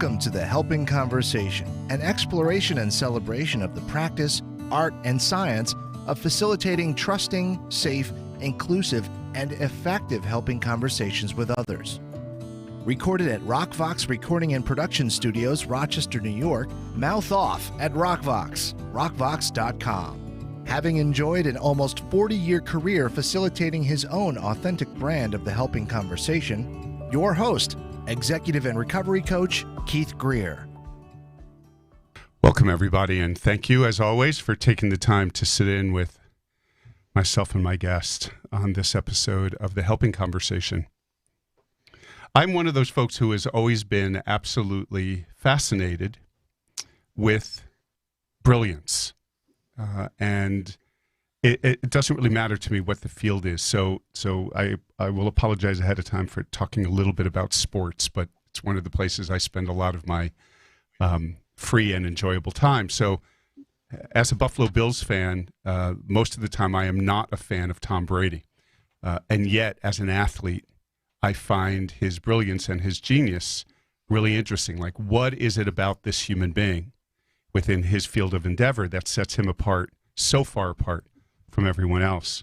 Welcome to the Helping Conversation, an exploration and celebration of the practice, art, and science of facilitating trusting, safe, inclusive, and effective helping conversations with others. Recorded at RockVox Recording and Production Studios, Rochester, New York, mouth off at RockVox, rockvox.com. Having enjoyed an almost 40-year career facilitating his own authentic brand of the helping conversation, your host, Executive and Recovery Coach, Keith Greer. Welcome, everybody, and thank you, as always, for taking the time to sit in with myself and my guest on this episode of the Helping Conversation. I'm one of those folks who has always been absolutely fascinated with brilliance, and it doesn't really matter to me what the field is. So I will apologize ahead of time for talking a little bit about sports, but it's one of the places I spend a lot of my free and enjoyable time. So as a Buffalo Bills fan, most of the time I am not a fan of Tom Brady. And yet, as an athlete, I find his brilliance and his genius really interesting. Like, what is it about this human being within his field of endeavor that sets him apart, so far apart from everyone else?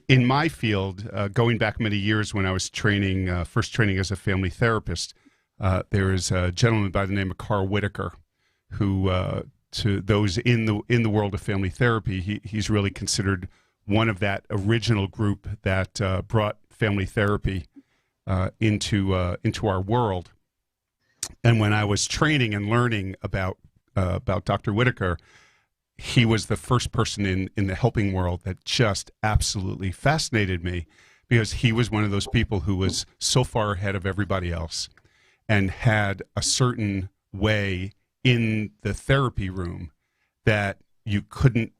In my field, going back many years when I was training, first training as a family therapist, there is a gentleman by the name of Carl Whitaker, who, to those in the world of family therapy, he's really considered one of that original group that brought family therapy into our world. And when I was training and learning about Dr. Whitaker, he was the first person in the helping world that just absolutely fascinated me, because he was one of those people who was so far ahead of everybody else and had a certain way in the therapy room that you couldn't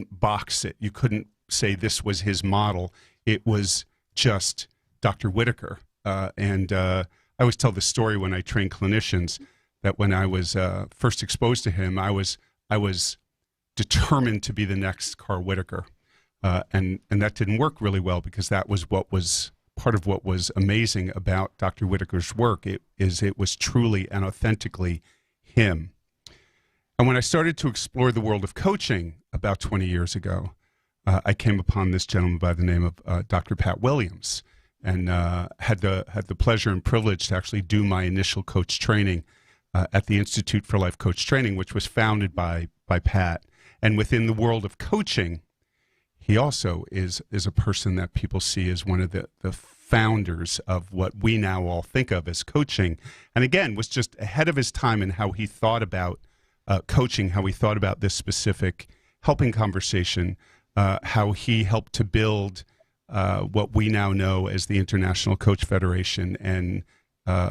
box it. You couldn't say this was his model. It was just Dr. Whitaker. And I always tell the story when I train clinicians that when I was first exposed to him, I was determined to be the next Carl Whitaker. And that didn't work really well, because that was part of what was amazing about Dr. Whitaker's work. It was truly and authentically him. And when I started to explore the world of coaching about 20 years ago, I came upon this gentleman by the name of Dr. Pat Williams, and had the pleasure and privilege to actually do my initial coach training at the Institute for Life Coach Training, which was founded by Pat. And within the world of coaching, he also is a person that people see as one of the founders of what we now all think of as coaching. And again, was just ahead of his time in how he thought about coaching, how he thought about this specific helping conversation, how he helped to build what we now know as the International Coach Federation, and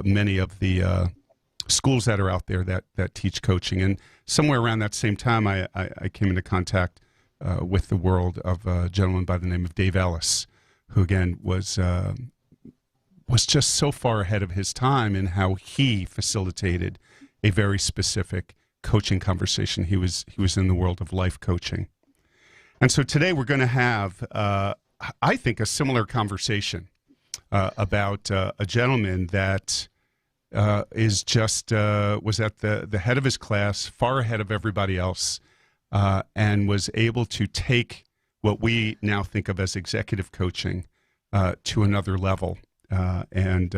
many of the schools that are out there that teach coaching. And somewhere around that same time, I came into contact with the world of a gentleman by the name of Dave Ellis, who again was just so far ahead of his time in how he facilitated a very specific coaching conversation. He was in the world of life coaching. And so today we're going to have, I think, a similar conversation about a gentleman that was at the head of his class, far ahead of everybody else, and was able to take what we now think of as executive coaching to another level, and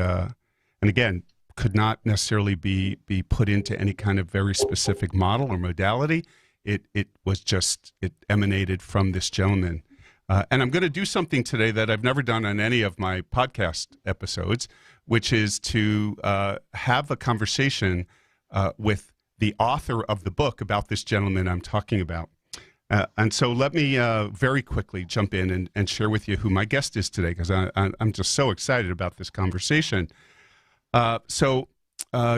again, could not necessarily be put into any kind of very specific model or modality. It emanated from this gentleman. And I'm going to do something today that I've never done on any of my podcast episodes, which is to have a conversation with the author of the book about this gentleman I'm talking about. And so let me very quickly jump in and share with you who my guest is today, because I'm just so excited about this conversation. So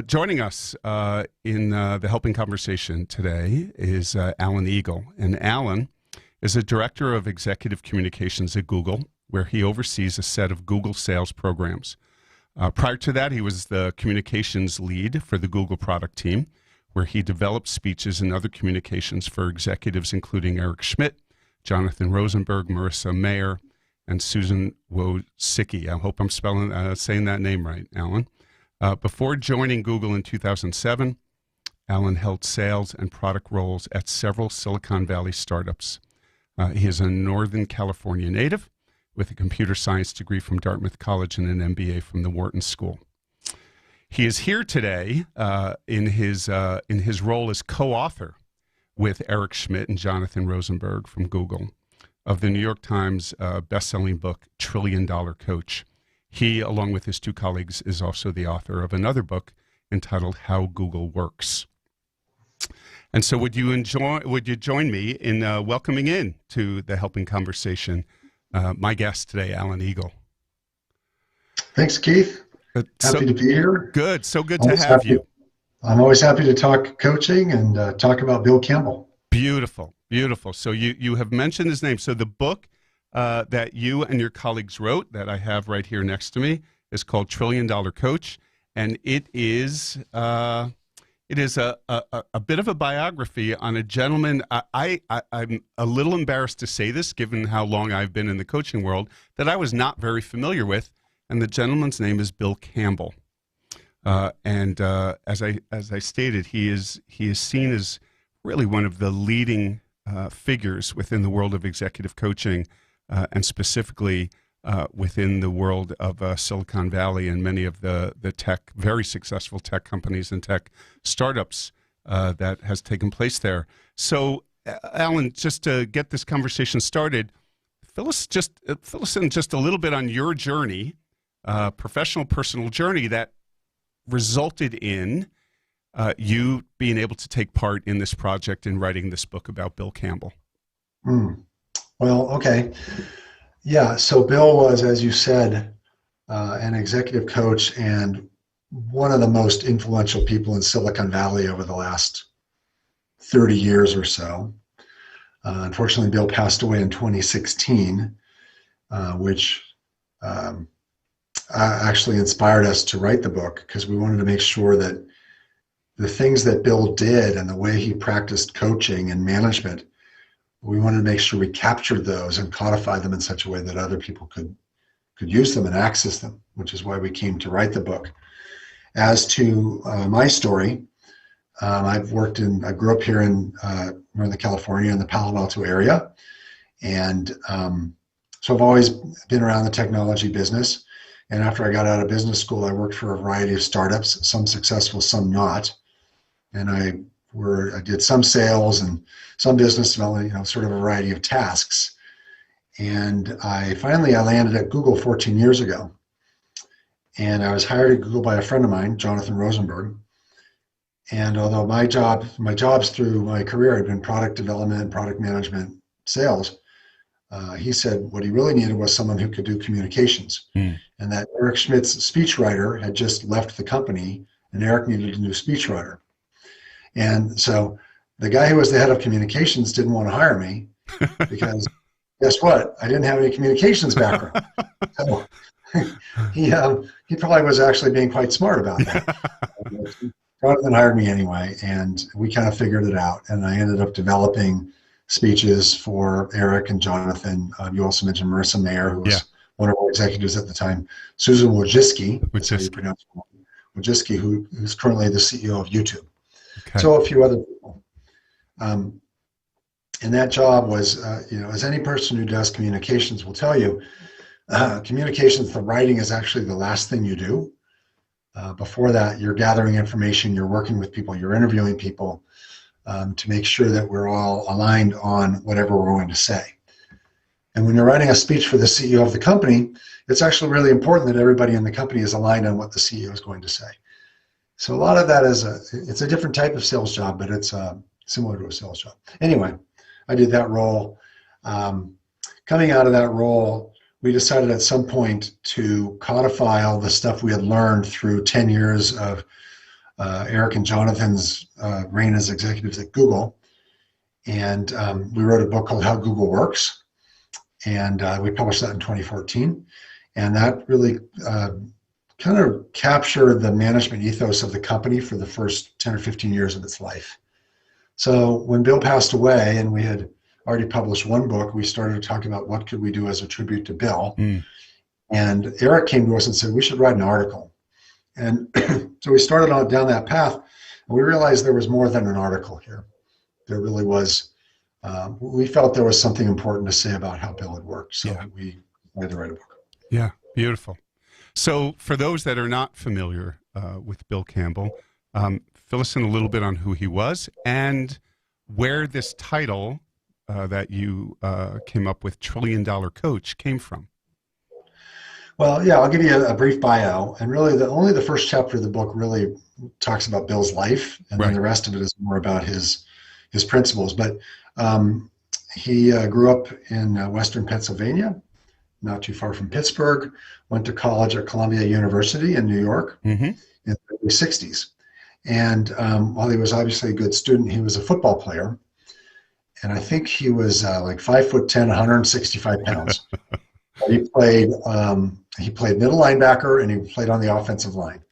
joining us in the Helping Conversation today is Alan Eagle. And Alan is a director of executive communications at Google, where he oversees a set of Google sales programs. Prior to that, he was the communications lead for the Google product team, where he developed speeches and other communications for executives including Eric Schmidt, Jonathan Rosenberg, Marissa Mayer, and Susan Wojcicki. I hope I'm saying that name right, Alan. Before joining Google in 2007, Alan held sales and product roles at several Silicon Valley startups. He is a Northern California native with a computer science degree from Dartmouth College and an MBA from the Wharton School. He is here today in his role as co-author with Eric Schmidt and Jonathan Rosenberg from Google of the New York Times best-selling book, $1 Trillion Coach. He, along with his two colleagues, is also the author of another book entitled How Google Works. And so would you join me in welcoming in to the Helping Conversation my guest today, Alan Eagle. Thanks, Keith. Happy to be here. Good. So good to have you. I'm always happy to talk coaching and talk about Bill Campbell. Beautiful. Beautiful. So you have mentioned his name. So the book that you and your colleagues wrote that I have right here next to me is called $1 Trillion Coach. And it is a bit of a biography on a gentleman. I'm a little embarrassed to say this, given how long I've been in the coaching world, that I was not very familiar with. And the gentleman's name is Bill Campbell. And as I stated, he is seen as really one of the leading figures within the world of executive coaching, and specifically within the world of Silicon Valley and many of the tech, very successful tech companies and tech startups that has taken place there. So, Alan, just to get this conversation started, fill us in just a little bit on your journey, professional, personal journey that resulted in you being able to take part in this project and writing this book about Bill Campbell. Well, okay. Yeah, so Bill was, as you said, an executive coach and one of the most influential people in Silicon Valley over the last 30 years or so. Unfortunately, Bill passed away in 2016, which actually inspired us to write the book, because we wanted to make sure that the things that Bill did and the way he practiced coaching and management, we wanted to make sure we captured those and codified them in such a way that other people could use them and access them, which is why we came to write the book. As to my story, I grew up here in Northern California in the Palo Alto area. And so I've always been around the technology business. And after I got out of business school, I worked for a variety of startups, some successful, some not. And I did some sales and some business development, sort of a variety of tasks. And I landed at Google 14 years ago. And I was hired at Google by a friend of mine, Jonathan Rosenberg. And although my jobs through my career had been product development, product management, sales, he said what he really needed was someone who could do communications. And that Eric Schmidt's speechwriter had just left the company, and Eric needed a new speechwriter. And so the guy who was the head of communications didn't want to hire me because guess what? I didn't have any communications background. So he probably was actually being quite smart about that. Jonathan hired me anyway, and we kind of figured it out. And I ended up developing speeches for Eric and Jonathan. You also mentioned Marissa Mayer, who was one of our executives at the time. Susan Wojcicki, who's currently the CEO of YouTube. Okay. So a few other people. And that job was, as any person who does communications will tell you, communications, the writing is actually the last thing you do. Before that, you're gathering information, you're working with people, you're interviewing people to make sure that we're all aligned on whatever we're going to say. And when you're writing a speech for the CEO of the company, it's actually really important that everybody in the company is aligned on what the CEO is going to say. So a lot of that it's a different type of sales job, but it's similar to a sales job. Anyway, I did that role. Coming out of that role, we decided at some point to codify all the stuff we had learned through 10 years of Eric and Jonathan's reign as executives at Google. And we wrote a book called How Google Works. And we published that in 2014. And that really kind of captured the management ethos of the company for the first 10 or 15 years of its life. So when Bill passed away and we had already published one book, we started to talk about what could we do as a tribute to Bill. And Eric came to us and said, we should write an article. And so we started on down that path, and we realized there was more than an article here. There really was. We felt there was something important to say about how Bill had worked, so we decided to write a book. Yeah, beautiful. So for those that are not familiar with Bill Campbell, fill us in a little bit on who he was and where this title that you came up with, $1 Trillion Coach, came from. Well, yeah, I'll give you a brief bio. And really, only the first chapter of the book really talks about Bill's life, and then the rest of it is more about his principles. But he grew up in Western Pennsylvania, not too far from Pittsburgh, went to college at Columbia University in New York in the early 60s. And while he was obviously a good student, he was a football player. And I think he was like 5'10", 165 pounds. He played middle linebacker, and he played on the offensive line.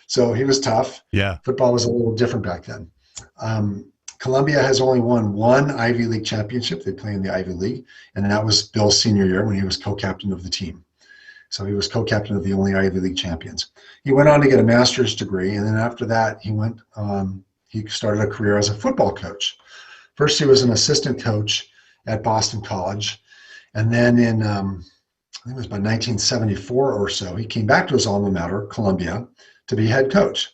So he was tough. Yeah. Football was a little different back then. Columbia has only won one Ivy League championship. They play in the Ivy League, and that was Bill's senior year when he was co-captain of the team. So he was co-captain of the only Ivy League champions. He went on to get a master's degree, and then after that, he started a career as a football coach. First, he was an assistant coach at Boston College, and then in I think it was about 1974 or so, he came back to his alma mater, Columbia, to be head coach.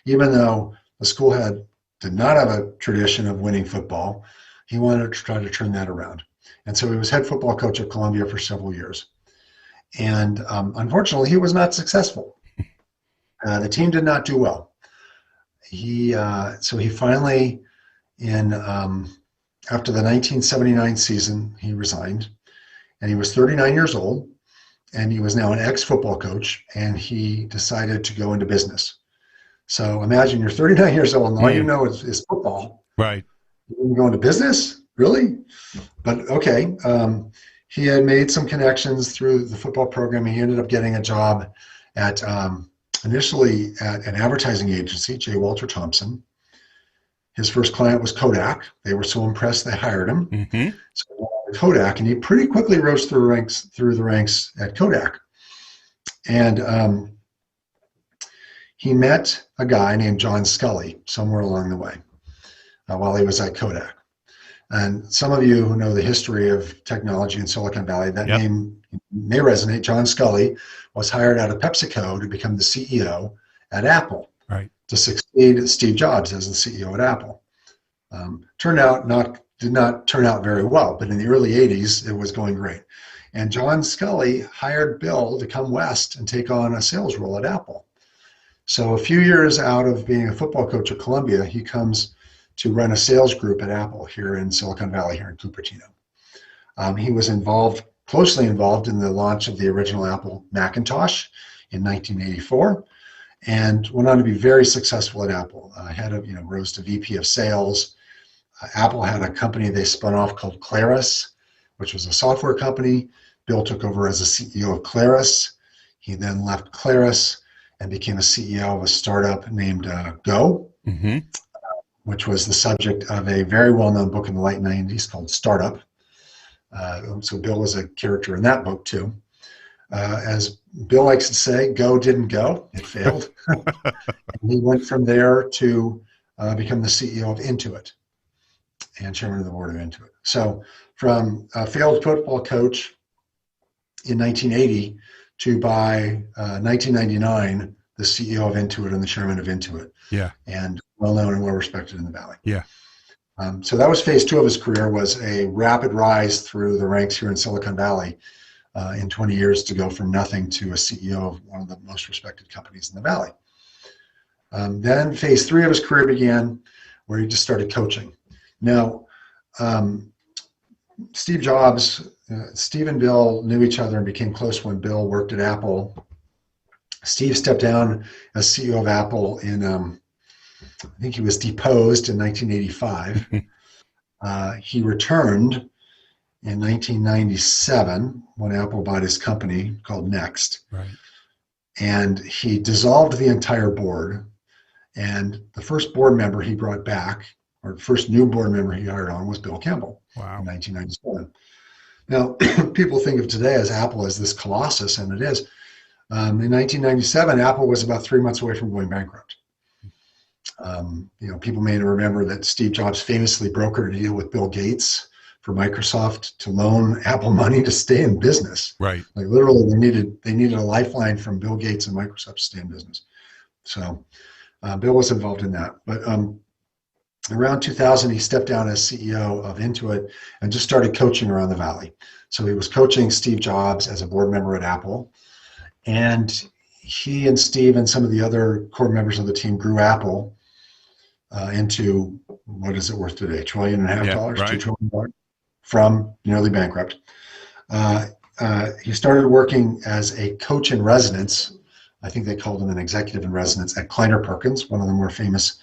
Even though the school did not have a tradition of winning football, he wanted to try to turn that around. And so he was head football coach at Columbia for several years. And unfortunately, he was not successful. The team did not do well. So he finally, after the 1979 season, he resigned. And he was 39 years old, and he was now an ex-football coach, and he decided to go into business. So imagine you're 39 years old, and all you know is football. Right. You go into business? Really? But okay. He had made some connections through the football program. He ended up getting a job at initially at an advertising agency, J. Walter Thompson. His first client was Kodak. They were so impressed they hired him. Mm-hmm. So Kodak, and he pretty quickly rose through the ranks at Kodak. And he met a guy named John Scully somewhere along the way while he was at Kodak. And some of you who know the history of technology in Silicon Valley, that name may resonate. John Scully was hired out of PepsiCo to become the CEO at Apple, to succeed Steve Jobs as the CEO at Apple. Did not turn out very well, but in the early 80s, it was going great. And John Scully hired Bill to come west and take on a sales role at Apple. So a few years out of being a football coach at Columbia, he comes to run a sales group at Apple here in Silicon Valley, here in Cupertino. He was closely involved in the launch of the original Apple Macintosh in 1984, and went on to be very successful at Apple. Rose to VP of sales. Apple had a company they spun off called Claris, which was a software company. Bill took over as a CEO of Claris. He then left Claris and became a CEO of a startup named Go, which was the subject of a very well-known book in the late 90s called Startup. So Bill was a character in that book too. As Bill likes to say, Go didn't go, it failed. And he went from there to become the CEO of Intuit and chairman of the board of Intuit. So from a failed football coach in 1980 to by 1999, the CEO of Intuit and the chairman of Intuit. Yeah. And well-known and well-respected in the Valley. Yeah. So that was phase two of his career, was a rapid rise through the ranks here in Silicon Valley in 20 years to go from nothing to a CEO of one of the most respected companies in the Valley. Then phase three of his career began, where he just started coaching. Now, Steve Jobs, Steve and Bill knew each other and became close when Bill worked at Apple. Steve stepped down as CEO of Apple in, I think he was deposed in 1985. He returned in 1997 when Apple bought his company called Next. Right. And he dissolved the entire board. And the first board member he brought back, or the first new board member he hired on, was Bill Campbell in 1997. Now, people think of today as Apple as this colossus, and it is. In 1997, Apple was about 3 months away from going bankrupt. People may remember that Steve Jobs famously brokered a deal with Bill Gates for Microsoft to loan Apple money to stay in business. Right. Like literally, they needed a lifeline from Bill Gates and Microsoft to stay in business. So Bill was involved in that. But around 2000, he stepped down as CEO of Intuit and just started coaching around the Valley. So he was coaching Steve Jobs as a board member at Apple. And he and Steve and some of the other core members of the team grew Apple into, what is it worth today? $1.5 trillion, right. $2 trillion from nearly bankrupt. He started working as a coach in residence. I think they called him an executive in residence at Kleiner Perkins, one of the more famous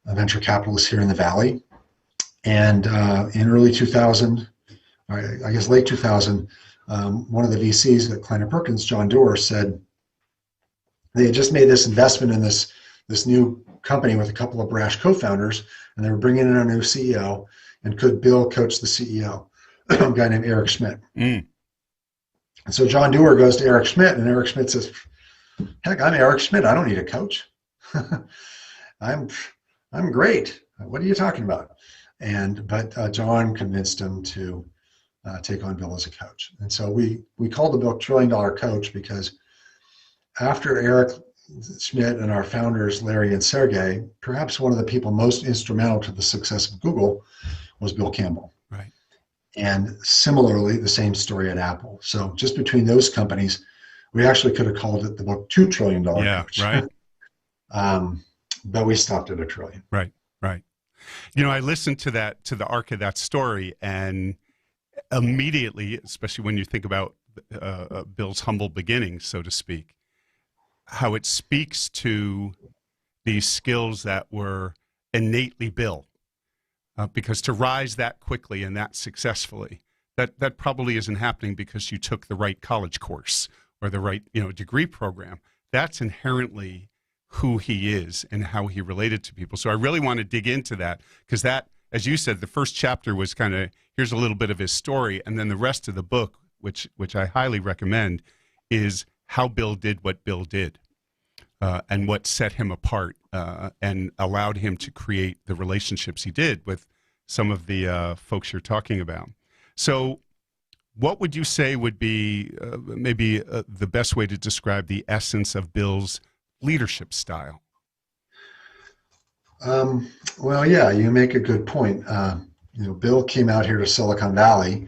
venture capitalists here in the Valley. And in early 2000, or I guess late 2000, one of the VCs at Kleiner Perkins, John Doerr, said they had just made this investment in this new company with a couple of brash co-founders, and they were bringing in a new CEO. And could Bill coach the CEO, a guy named Eric Schmidt? And so John Doerr goes to Eric Schmidt, and Eric Schmidt says, "Heck, I'm Eric Schmidt. I don't need a coach. I'm great. What are you talking about?" But John convinced him to take on Bill as a coach. And so we called the book $1 Trillion Coach because after Eric Schmidt and our founders, Larry and Sergey, perhaps one of the people most instrumental to the success of Google was Bill Campbell. Right. And similarly, the same story at Apple. So just between those companies, we actually could have called it the book $2 Trillion Coach. Right. But we stopped at $1 trillion. Right. I listened to the arc of that story, and immediately, especially when you think about Bill's humble beginnings, so to speak, how it speaks to these skills that were innately Bill. Because to rise that quickly and that successfully, that probably isn't happening because you took the right college course or the right degree program. That's inherently who he is and how he related to people. So I really want to dig into that because that, as you said, the first chapter was kind of, here's a little bit of his story, and then the rest of the book, which I highly recommend, is how Bill did what Bill did. And what set him apart and allowed him to create the relationships he did with some of the folks you're talking about. So what would you say would be maybe the best way to describe the essence of Bill's leadership style? Well, yeah, you make a good point. Bill came out here to Silicon Valley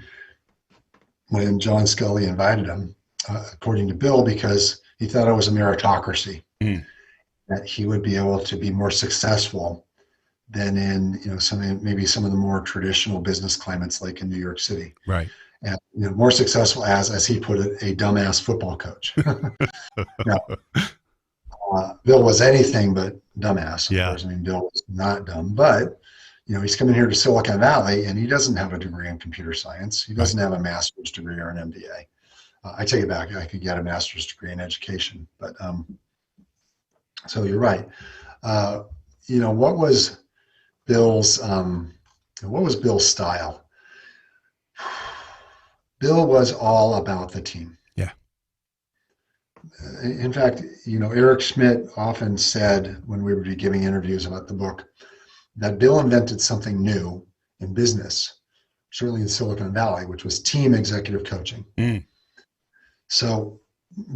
when John Scully invited him, according to Bill, because he thought it was a meritocracy. That he would be able to be more successful than in some of the more traditional business climates like in New York City. Right. And more successful as he put it, a dumbass football coach. Now, Bill was anything but dumbass. Of course. I mean, Bill was not dumb, but he's coming here to Silicon Valley and he doesn't have a degree in computer science. He doesn't have a master's degree or an MBA. I take it back. I could get a master's degree in education, but so you're right. What was Bill's style? Bill was all about the team. Yeah. In fact, Eric Schmidt often said when we would be giving interviews about the book that Bill invented something new in business, certainly in Silicon Valley, which was team executive coaching. So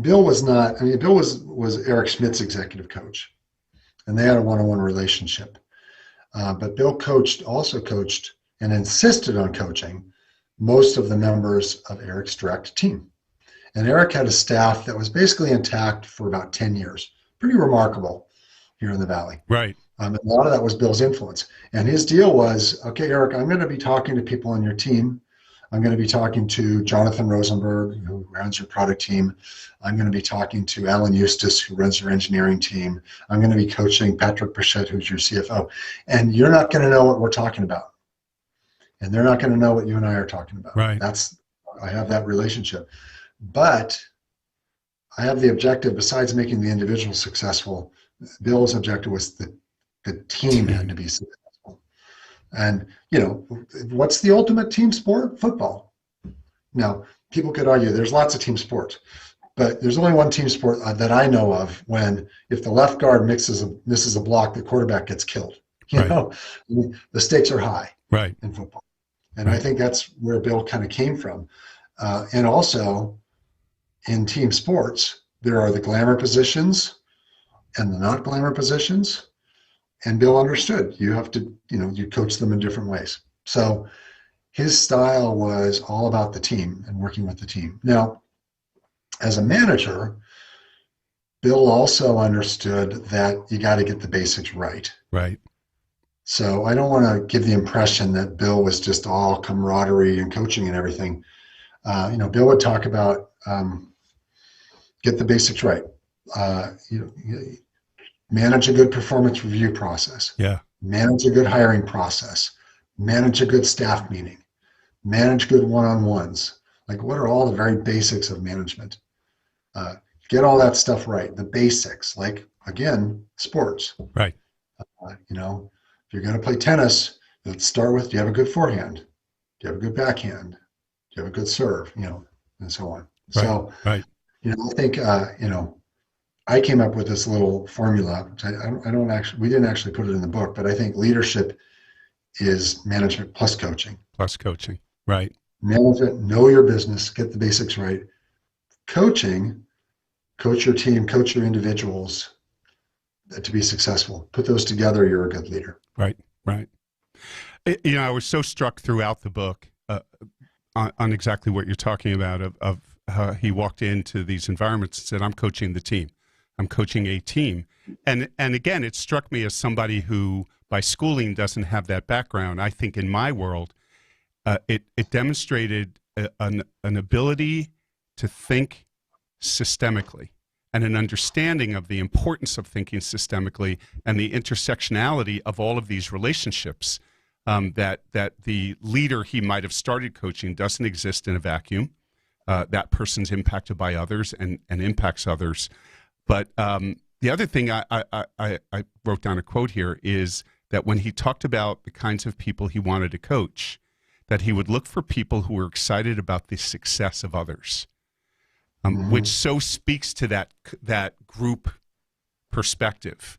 Bill was not, Bill was Eric Schmidt's executive coach, and they had a one-on-one relationship. But Bill also coached and insisted on coaching most of the members of Eric's direct team. And Eric had a staff that was basically intact for about 10 years. Pretty remarkable here in the Valley. Right. A lot of that was Bill's influence. And his deal was, okay, Eric, I'm going to be talking to people on your team. I'm going to be talking to Jonathan Rosenberg, who runs your product team. I'm going to be talking to Alan Eustace, who runs your engineering team. I'm going to be coaching Patrick Brichette, who's your CFO. And you're not going to know what we're talking about. And they're not going to know what you and I are talking about. Right. I have that relationship. But I have the objective, besides making the individual successful, Bill's objective was the team had to be successful. And, what's the ultimate team sport? Football. Now, people could argue there's lots of team sports, but there's only one team sport that I know of when if the left guard misses a block, the quarterback gets killed. You know, I mean, the stakes are high in football. And I think that's where Bill kind of came from. And also in team sports, there are the glamour positions and the not glamour positions. And Bill understood you have to, you coach them in different ways. So his style was all about the team and working with the team. Now, as a manager, Bill also understood that you got to get the basics right. Right. So I don't want to give the impression that Bill was just all camaraderie and coaching and everything. Bill would talk about get the basics right. Manage a good performance review process. Yeah. Manage a good hiring process. Manage a good staff meeting. Manage good one-on-ones. Like, what are all the very basics of management? Get all that stuff right. The basics, like, again, sports. Right. If you're going to play tennis, let's start with, do you have a good forehand? Do you have a good backhand? Do you have a good serve? And so on. Right. So, right. I think, I came up with this little formula. We didn't actually put it in the book, but I think leadership is management plus coaching. Plus coaching. Right. Management, know your business, get the basics right. Coaching, coach your team, coach your individuals to be successful. Put those together, you're a good leader. Right. I was so struck throughout the book on exactly what you're talking about of how he walked into these environments and said, I'm coaching the team. I'm coaching a team. And again, it struck me as somebody who by schooling doesn't have that background. I think in my world, it demonstrated an ability to think systemically and an understanding of the importance of thinking systemically and the intersectionality of all of these relationships that the leader he might have started coaching doesn't exist in a vacuum. That person's impacted by others and impacts others. But the other thing I wrote down a quote here is that when he talked about the kinds of people he wanted to coach, that he would look for people who were excited about the success of others, which so speaks to that group perspective,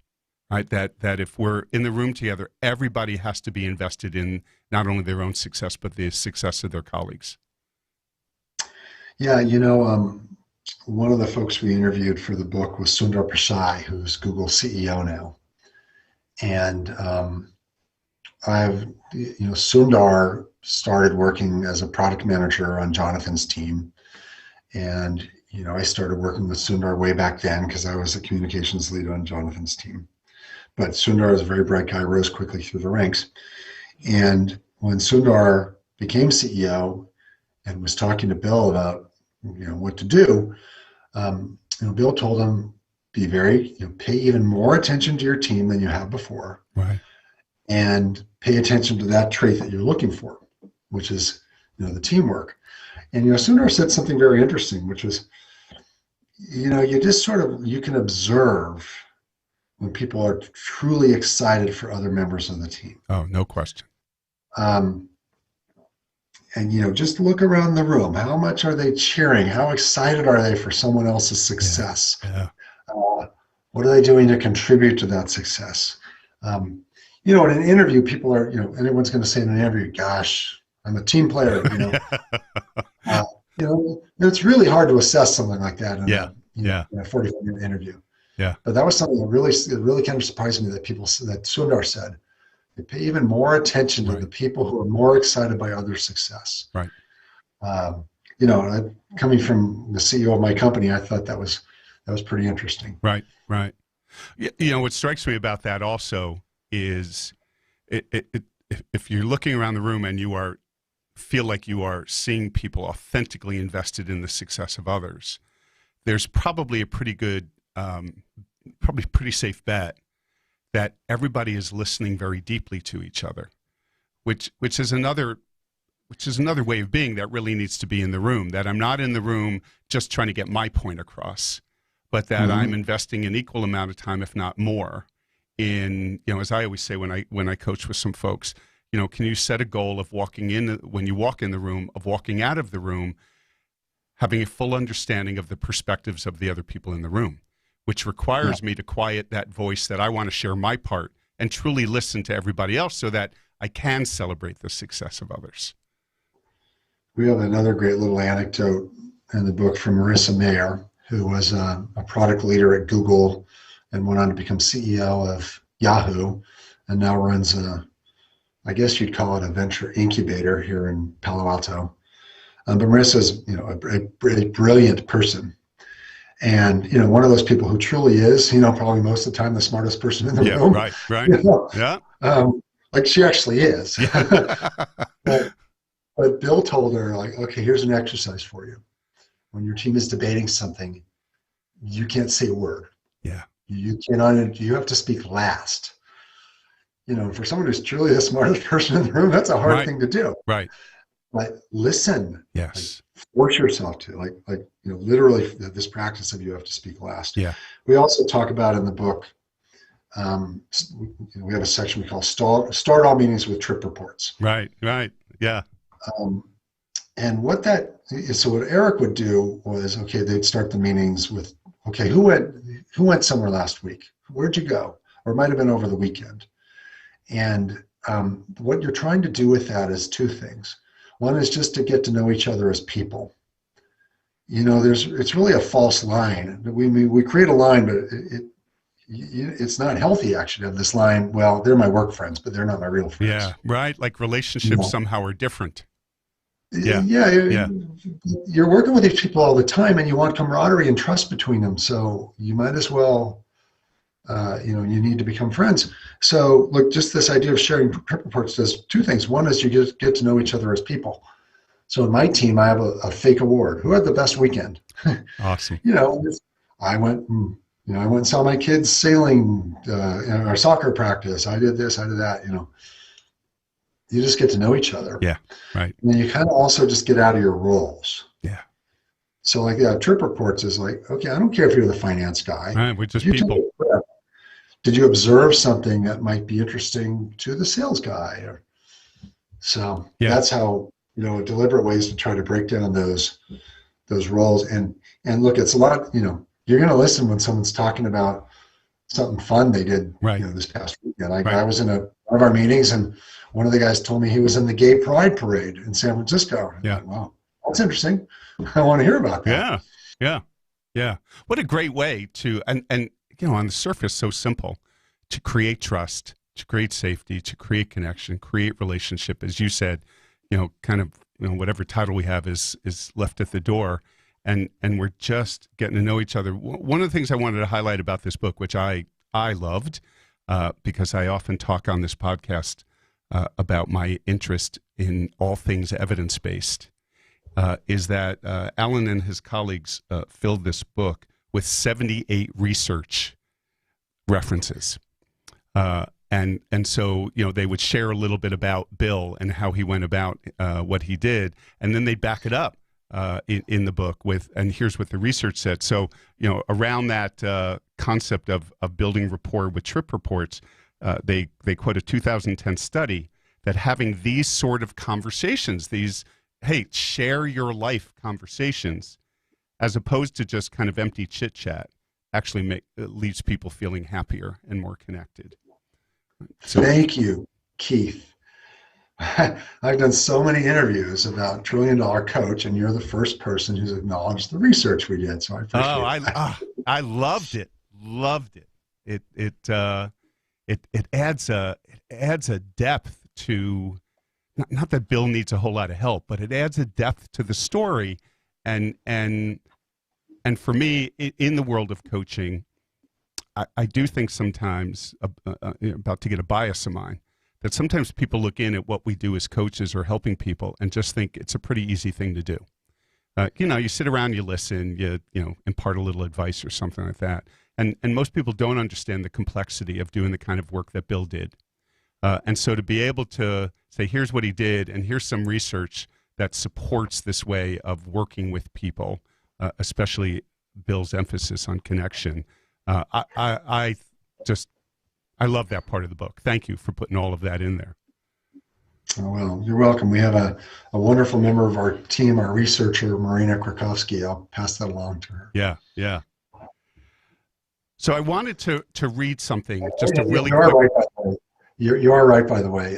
right? That if we're in the room together, everybody has to be invested in not only their own success, but the success of their colleagues. Yeah, one of the folks we interviewed for the book was Sundar Pichai, who's Google's CEO now. And Sundar started working as a product manager on Jonathan's team. And, I started working with Sundar way back then because I was a communications lead on Jonathan's team. But Sundar is a very bright guy, rose quickly through the ranks. And when Sundar became CEO and was talking to Bill about, what to do, Bill told him, be very, pay even more attention to your team than you have before. Right. And pay attention to that trait that you're looking for, which is, the teamwork. And, Sundar said something very interesting, which was, you just you can observe when people are truly excited for other members of the team. Oh, no question. And, just look around the room. How much are they cheering? How excited are they for someone else's success? Yeah. What are they doing to contribute to that success? In an interview, people are, anyone's going to say in an interview, gosh, I'm a team player, it's really hard to assess something like that in a 45-minute interview. Yeah. But that was something that really kind of surprised me that Sundar said. They pay even more attention to the people who are more excited by other success. Right. Coming from the CEO of my company, I thought that was pretty interesting. Right. What strikes me about that also is if you're looking around the room and you feel like you are seeing people authentically invested in the success of others, there's probably a pretty good, probably pretty safe bet that everybody is listening very deeply to each other, which is another way of being that really needs to be in the room. That I'm not in the room just trying to get my point across, but that I'm investing an equal amount of time, if not more, in, as I always say when I coach with some folks, can you set a goal of when you walk in the room, of walking out of the room, having a full understanding of the perspectives of the other people in the room, which requires me to quiet that voice that I want to share my part and truly listen to everybody else so that I can celebrate the success of others. We have another great little anecdote in the book from Marissa Mayer, who was a product leader at Google and went on to become CEO of Yahoo, and now runs I guess you'd call it a venture incubator here in Palo Alto. But Marissa's, a brilliant person. And, one of those people who truly is, probably most of the time the smartest person in the room. Right. Yeah. Like she actually is. Yeah. But Bill told her, like, okay, here's an exercise for you. When your team is debating something, you can't say a word. Yeah. You have to speak last. For someone who's truly the smartest person in the room, that's a hard thing to do. Right. But listen. Yes. Force yourself to, literally this practice of you have to speak last. Yeah. We also talk about in the book, we have a section we call start all meetings with trip reports. Right. Yeah. And what Eric would do was, okay, they'd start the meetings with, okay, who went somewhere last week? Where'd you go? Or it might have been over the weekend. And what you're trying to do with that is two things. One is just to get to know each other as people. It's really a false line. We create a line, but it's not healthy actually to have this line. Well, they're my work friends, but they're not my real friends. Yeah, right. Like relationships somehow are different. Yeah. You're working with these people all the time, and you want camaraderie and trust between them. So you might as well, you need to become friends. So look, just this idea of sharing trip reports does two things. One is you get to know each other as people. So in my team, I have a fake award. Who had the best weekend? Awesome. I went and saw my kids sailing in our soccer practice. I did this, I did that, You just get to know each other. Yeah, right. And then you kind of also just get out of your roles. Yeah. So trip reports is like, okay, I don't care if you're the finance guy. Right, we're just people. Did you observe something that might be interesting to the sales guy? That's how, deliberate ways to try to break down those roles. And look, it's a lot, you're going to listen when someone's talking about something fun they did, this past weekend. I was in one of our meetings, and one of the guys told me he was in the Gay Pride Parade in San Francisco. Yeah. Like, wow, that's interesting. I want to hear about that. Yeah. What a great way to, and on the surface, so simple, to create trust, to create safety, to create connection, create relationship. As you said, whatever title we have is left at the door. And we're just getting to know each other. One of the things I wanted to highlight about this book, which I loved, because I often talk on this podcast about my interest in all things evidence-based, is that Alan and his colleagues filled this book with 78 research references. And so, they would share a little bit about Bill and how he went about what he did, and then they back it up in the book with, and here's what the research said. So, around that concept of building rapport with trip reports, they quote a 2010 study that having these sort of conversations, these, hey, share your life conversations, as opposed to just kind of empty chit chat, actually leaves people feeling happier and more connected. So, thank you, Keith. I've done so many interviews about $1 Trillion Coach, and you're the first person who's acknowledged the research we did. So I appreciate it. I loved it. It adds a depth to, not that Bill needs a whole lot of help, but it adds a depth to the story. And for me, in the world of coaching, I do think sometimes, about to get a bias of mine, that sometimes people look in at what we do as coaches or helping people and just think it's a pretty easy thing to do. You sit around, you listen, you impart a little advice or something like that. And most people don't understand the complexity of doing the kind of work that Bill did. And so to be able to say, here's what he did, and here's some research that supports this way of working with people, especially Bill's emphasis on connection. I love that part of the book. Thank you for putting all of that in there. Oh, well, you're welcome. We have a wonderful member of our team, our researcher, Marina Krakowski. I'll pass that along to her. Yeah, yeah. So I wanted to read something, just a really You are quick. right, by the way. You are right, by the way.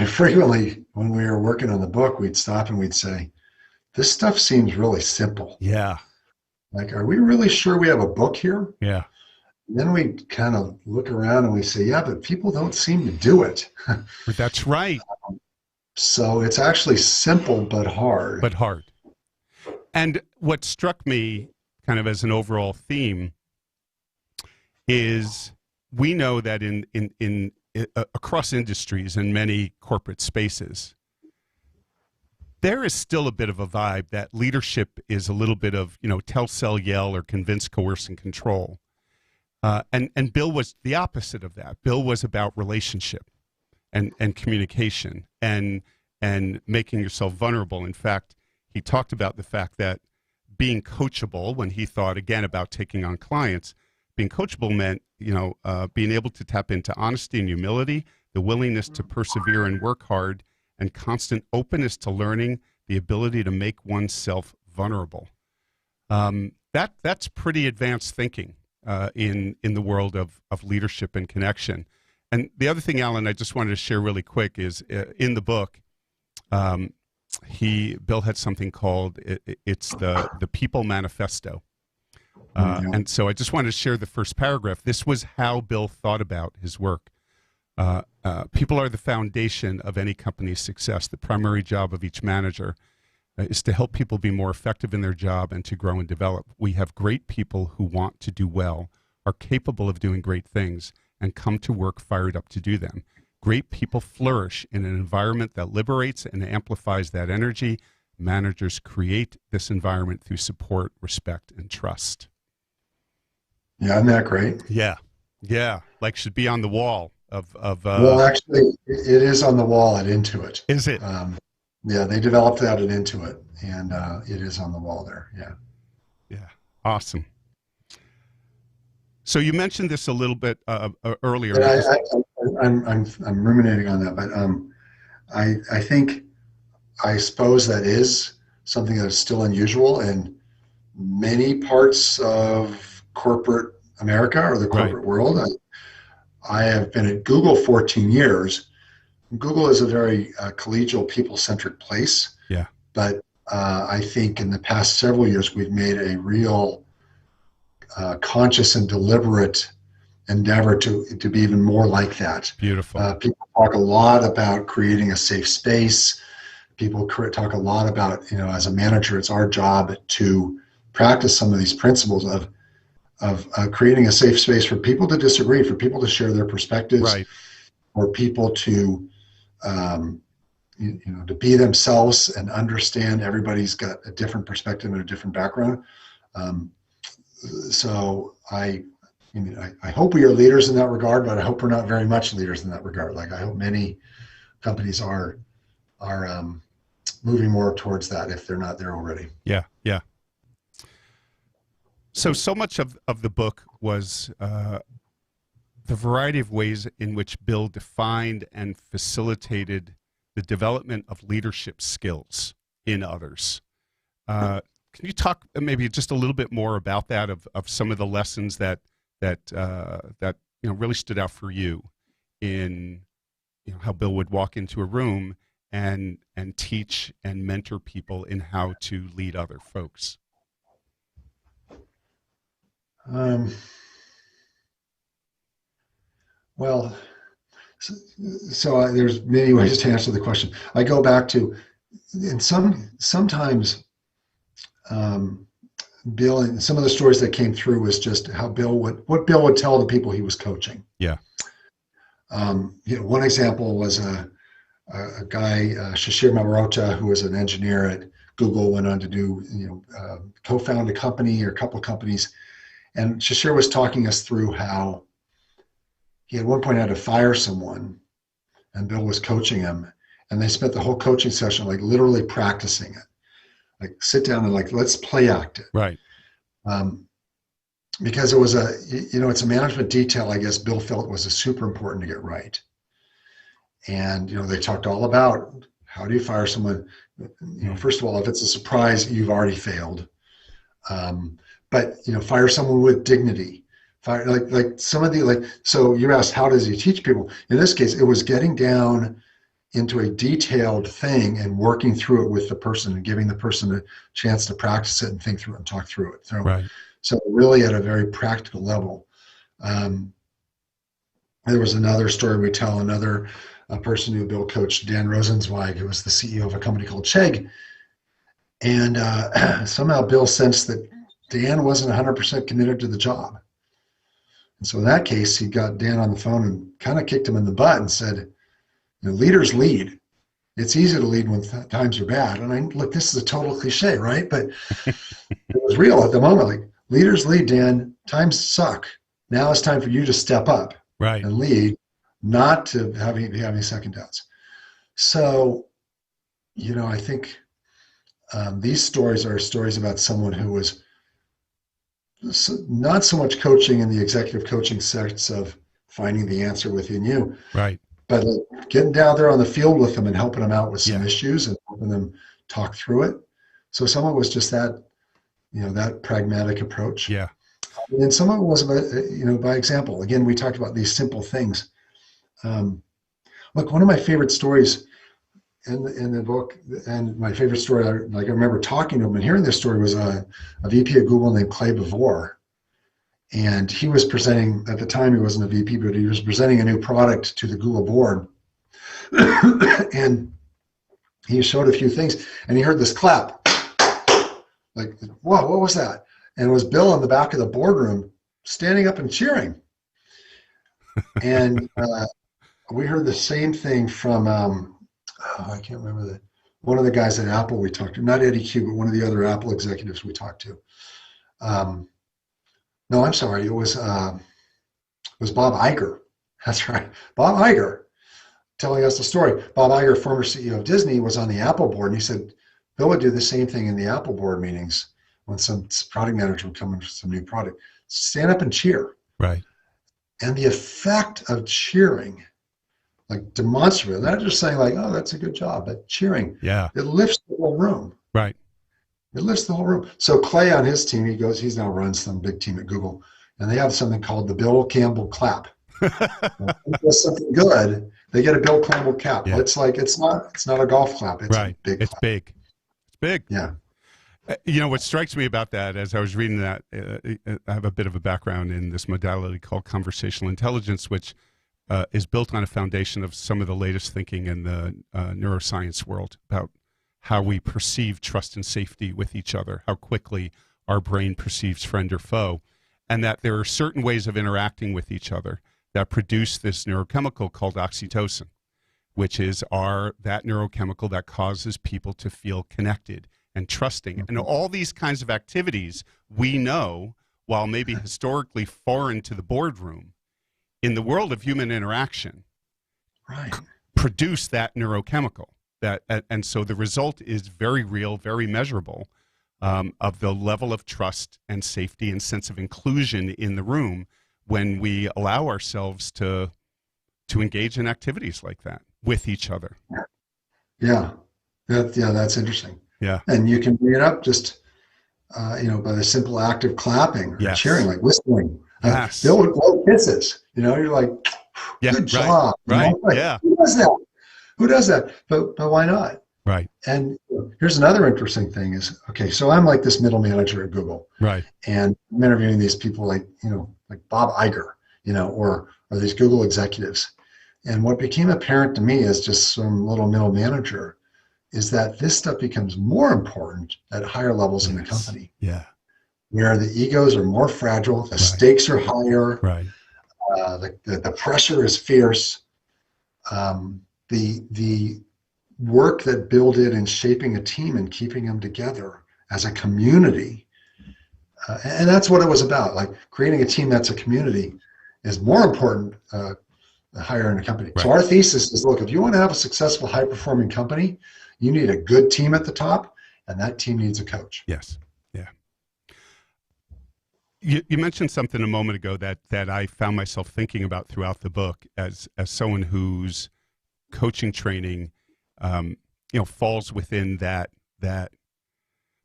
Frequently, when we were working on the book, we'd stop and we'd say, this stuff seems really simple. Yeah, Like, are we really sure we have a book here? yeah. And then we kind of look around and we say, yeah, but people don't seem to do it. That's right. So it's actually simple but hard. But hard. And what struck me kind of as an overall theme is we know that in across industries and many corporate spaces, there is still a bit of a vibe that leadership is a little bit of, tell, sell, yell, or convince, coerce, and control. And Bill was the opposite of that. Bill was about relationship and communication and making yourself vulnerable. In fact, he talked about the fact that being coachable, when he thought again about taking on clients, being coachable meant, being able to tap into honesty and humility, the willingness to persevere and work hard, and constant openness to learning, the ability to make oneself vulnerable. That's pretty advanced thinking in the world of leadership and connection. And the other thing, Alan, I just wanted to share really quick is in the book, Bill had something called it's the People Manifesto. And so I just wanted to share the first paragraph. This was how Bill thought about his work. People are the foundation of any company's success. The primary job of each manager is to help people be more effective in their job and to grow and develop. We have great people who want to do well, are capable of doing great things, and come to work fired up to do them. Great people flourish in an environment that liberates and amplifies that energy. Managers create this environment through support, respect, and trust. Yeah, isn't that great? Yeah, yeah, like should be on the wall of well, actually, it is on the wall at Intuit. Is it? Yeah, they developed that at Intuit, and it is on the wall there. Yeah. Yeah, awesome. So you mentioned this a little bit earlier. I'm ruminating on that, but I suppose that is something that is still unusual in many parts of corporate America or the corporate world. I have been at Google 14 years. Google is a very collegial, people-centric place. Yeah. But I think in the past several years, we've made a real conscious and deliberate endeavor to be even more like that. Beautiful. People talk a lot about creating a safe space. People talk a lot about, as a manager, it's our job to practice some of these principles of creating a safe space for people to disagree, for people to share their perspectives, for people to to be themselves and understand everybody's got a different perspective and a different background. So I hope we are leaders in that regard, but I hope we're not very much leaders in that regard. Like I hope many companies are moving more towards that if they're not there already. Yeah, yeah. So much of the book was the variety of ways in which Bill defined and facilitated the development of leadership skills in others. Can you talk maybe just a little bit more about that, of some of the lessons that really stood out for you in how Bill would walk into a room and teach and mentor people in how to lead other folks? Well, so there's many ways to answer the question. I go back to, and sometimes Bill, and some of the stories that came through was just how what Bill would tell the people he was coaching. Yeah. One example was a guy, Shishir Malhotra, who was an engineer at Google, went on to do, co-found a company or a couple of companies. And Shishir was talking us through how he at one point had to fire someone, and Bill was coaching him. And they spent the whole coaching session like literally practicing it. Like sit down and like, let's play act it. Right. Because it was it's a management detail, I guess Bill felt was super important to get right. And, they talked all about how do you fire someone? First of all, if it's a surprise, you've already failed. But, fire someone with dignity. Fire, like some of the, so you asked, how does he teach people? In this case, it was getting down into a detailed thing and working through it with the person and giving the person a chance to practice it and think through it and talk through it. Right. So really at a very practical level. There was another story we tell, a person who Bill coached, Dan Rosenzweig, who was the CEO of a company called Chegg. And somehow Bill sensed that Dan wasn't 100% committed to the job. And so in that case, he got Dan on the phone and kind of kicked him in the butt and said, leaders lead. It's easy to lead when times are bad. And look, this is a total cliche, right? But it was real at the moment. Like, leaders lead, Dan. Times suck. Now it's time for you to step up and lead, not to be having second doubts. So, I think these stories are stories about someone who was not so much coaching in the executive coaching sense of finding the answer within you, right? But getting down there on the field with them and helping them out with some issues and helping them talk through it. So some of it was just that, that pragmatic approach. Yeah. And some of it was about, by example. Again, we talked about these simple things. Look, one of my favorite stories in the book, and my favorite story, I remember talking to him and hearing this story, was a VP at Google named Clay Bavor. And he was presenting, at the time he wasn't a VP, but he was presenting a new product to the Google board. And he showed a few things, and he heard this clap. Like, whoa, what was that? And it was Bill in the back of the boardroom standing up and cheering. And we heard the same thing from, I can't remember one of the guys at Apple we talked to, not Eddie Q, but one of the other Apple executives we talked to. No, I'm sorry. It was Bob Iger. That's right. Bob Iger telling us the story. Bob Iger, former CEO of Disney, was on the Apple board, and he said Bill would do the same thing in the Apple board meetings when some product manager would come in for some new product. Stand up and cheer. Right. And the effect of cheering, like demonstrative, not just saying like, oh, that's a good job, but cheering. Yeah. It lifts the whole room. Right. It lifts the whole room. So Clay on his team, he's now runs some big team at Google, and they have something called the Bill Campbell clap. If he does something good, they get a Bill Campbell clap. Yeah. It's like, it's not a golf clap. It's a big clap. It's big. It's big. Yeah. What strikes me about that, as I was reading that, I have a bit of a background in this modality called conversational intelligence, which is built on a foundation of some of the latest thinking in the neuroscience world about how we perceive trust and safety with each other, how quickly our brain perceives friend or foe, and that there are certain ways of interacting with each other that produce this neurochemical called oxytocin, which is that neurochemical that causes people to feel connected and trusting. And all these kinds of activities we know, while maybe historically foreign to the boardroom, in the world of human interaction, produce that neurochemical. And so the result is very real, very measurable, of the level of trust and safety and sense of inclusion in the room when we allow ourselves to engage in activities like that with each other. Yeah, that's interesting. Yeah, and you can bring it up just by the simple act of clapping or cheering, like whistling. Yes. Bill kisses. You're like, good job. Right. Like, yeah. Who does that? But why not? Right. And here's another interesting thing is, okay, so I'm like this middle manager at Google. Right. And I'm interviewing these people like Bob Iger, or these Google executives. And what became apparent to me as just some little middle manager is that this stuff becomes more important at higher levels in the company. Yeah. Where the egos are more fragile, the stakes are higher, the pressure is fierce. The work that Bill did in shaping a team and keeping them together as a community, and that's what it was about. Like creating a team that's a community is more important higher in a company. Right. So our thesis is, look, if you want to have a successful, high-performing company, you need a good team at the top, and that team needs a coach. Yes. Yeah. You mentioned something a moment ago that I found myself thinking about throughout the book as someone whose coaching training, falls within that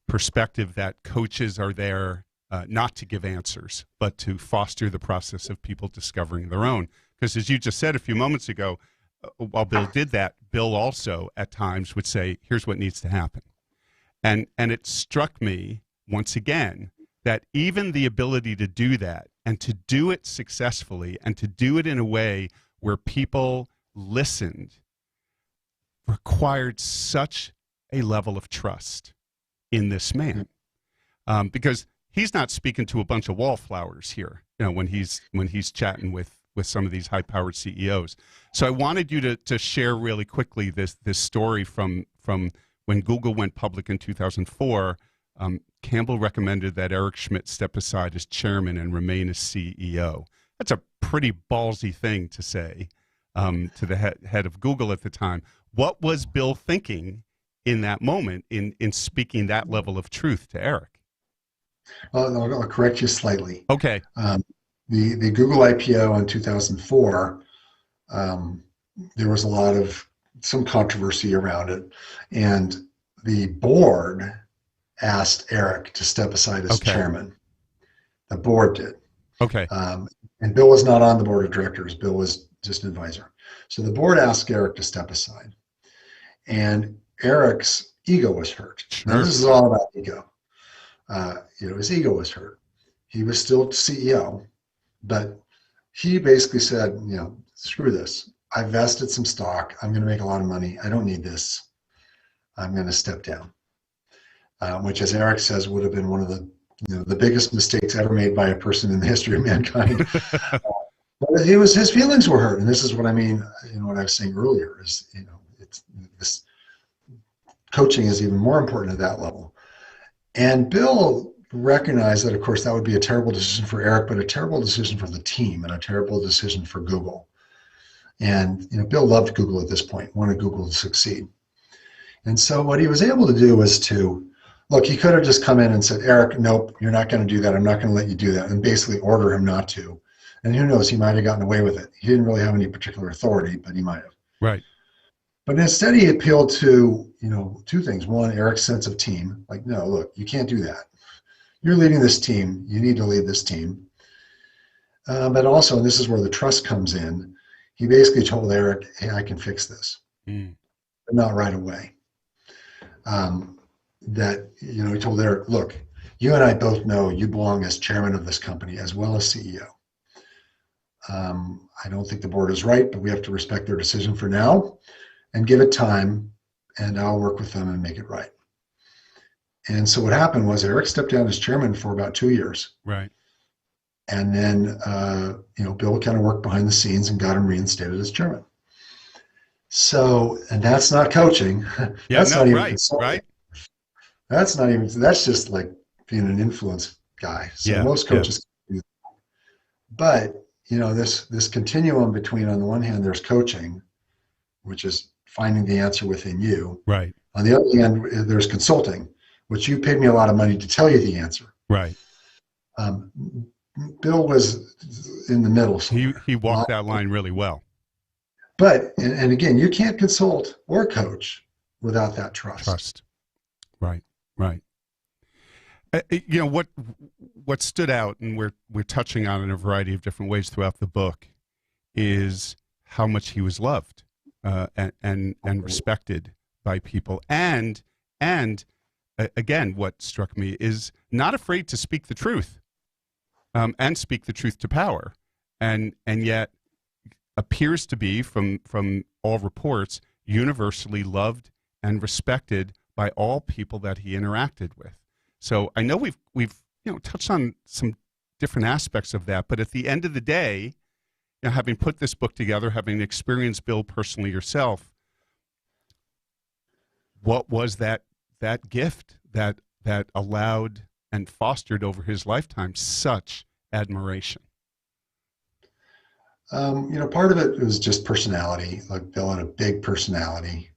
perspective that coaches are there not to give answers, but to foster the process of people discovering their own. Because as you just said a few moments ago, while Bill did that, Bill also at times would say, here's what needs to happen. And it struck me once again that even the ability to do that and to do it successfully and to do it in a way where people listened required such a level of trust in this man. Because he's not speaking to a bunch of wallflowers here, when he's chatting with some of these high-powered CEOs. So I wanted you to share really quickly this story from when Google went public in 2004. Campbell recommended that Eric Schmidt step aside as chairman and remain as CEO. That's a pretty ballsy thing to say to the head of Google at the time. What was Bill thinking in that moment in speaking that level of truth to Eric? I'll correct you slightly. Okay. The Google IPO in 2004, there was some controversy around it, and the board asked Eric to step aside as chairman. The board did. Okay. And Bill was not on the board of directors. Bill was just an advisor. So the board asked Eric to step aside, and Eric's ego was hurt. Sure. Now, this is all about ego. His ego was hurt. He was still CEO, but he basically said, screw this. I vested some stock. I'm going to make a lot of money. I don't need this. I'm going to step down, which, as Eric says, would have been one of the biggest mistakes ever made by a person in the history of mankind. But his feelings were hurt, and this is what I mean. What I was saying earlier is, this coaching is even more important at that level. And Bill recognized that, of course, that would be a terrible decision for Eric, but a terrible decision for the team and a terrible decision for Google. And Bill loved Google at this point, wanted Google to succeed. And so what he was able to do was he could have just come in and said, Eric, nope, you're not going to do that. I'm not going to let you do that, and basically order him not to. And who knows, he might have gotten away with it. He didn't really have any particular authority, but he might have. Right. But instead he appealed to, two things. One, Eric's sense of team. Like, no, look, you can't do that. You're leading this team. You need to lead this team. But also, and this is where the trust comes in, he basically told Eric, hey, I can fix this. But not right away. He told Eric, look, you and I both know you belong as chairman of this company as well as CEO. I don't think the board is right, but we have to respect their decision for now and give it time, and I'll work with them and make it right. And so what happened was Eric stepped down as chairman for about 2 years. Right. And then, Bill kind of worked behind the scenes and got him reinstated as chairman. So, and that's not coaching. Yeah, that's not even right. That's just like being an influence guy. So most coaches can do that. But, this continuum between, on the one hand, there's coaching, which is finding the answer within you. Right. On the other hand, there's consulting, which you paid me a lot of money to tell you the answer. Right. Bill was in the middle. He walked that line really well. But, and again, you can't consult or coach without that trust. Right. What stood out, and we're touching on in a variety of different ways throughout the book, is how much he was loved and respected by people, and again, what struck me is not afraid to speak the truth, and speak the truth to power, and yet appears to be, from all reports, universally loved and respected by all people that he interacted with. So I know we've touched on some different aspects of that, but at the end of the day, having put this book together, having experienced Bill personally yourself, what was that gift that allowed and fostered over his lifetime such admiration? Part of it was just personality. Like, Bill had a big personality.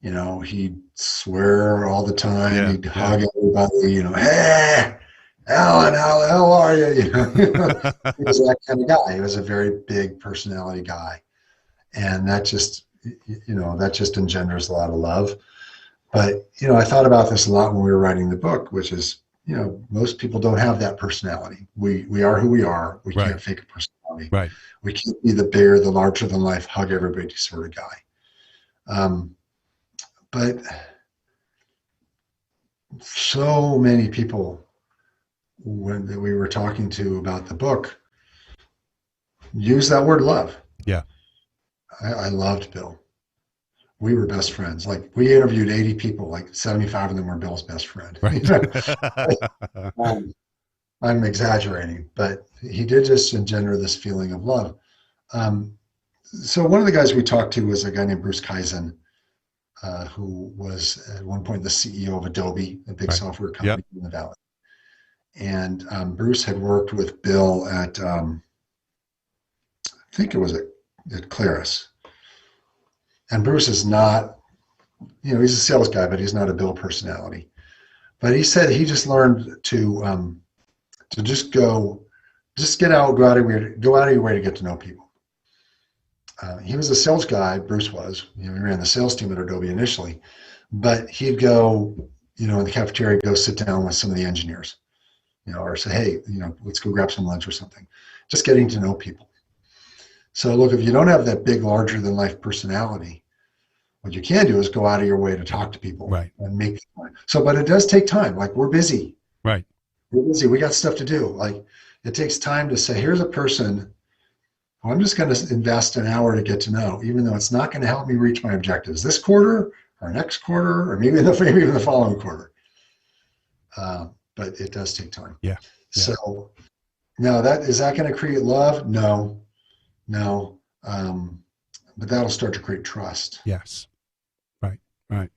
He'd swear all the time. He'd hug everybody. Hey, Alan, how are you? He was that kind of guy. He was a very big personality guy, and that just that just engenders a lot of love. But, I thought about this a lot when we were writing the book, which is, most people don't have that personality. We are who we are. We Right. can't fake a personality. Right. We can't be the bigger, the larger than life, hug everybody sort of guy. But so many people that we were talking to about the book use that word love. Yeah. I loved Bill. We were best friends. Like, we interviewed 80 people, like 75 of them were Bill's best friend. Right. I'm exaggerating, but he did just engender this feeling of love. So one of the guys we talked to was a guy named Bruce Kaizen, who was at one point the CEO of Adobe, a big software company in the Valley. And Bruce had worked with Bill at, I think it was at Claris. And Bruce is not, he's a sales guy, but he's not a Bill personality. But he said he just learned to just go out of your way to get to know people. He was a sales guy, Bruce was. He ran the sales team at Adobe initially, but he'd go, in the cafeteria, go sit down with some of the engineers, or say, hey, let's go grab some lunch or something. Just getting to know people. So look, if you don't have that big, larger than life personality, what you can do is go out of your way to talk to people, right, and make time. So, but it does take time. Like, we're busy. Right. We're busy. We got stuff to do. Like, it takes time to say, here's a person who I'm just going to invest an hour to get to know, even though it's not going to help me reach my objectives this quarter or next quarter, or maybe even the following quarter. But it does take time. Yeah. So now is that going to create love? No. But that'll start to create trust. Yes. Right.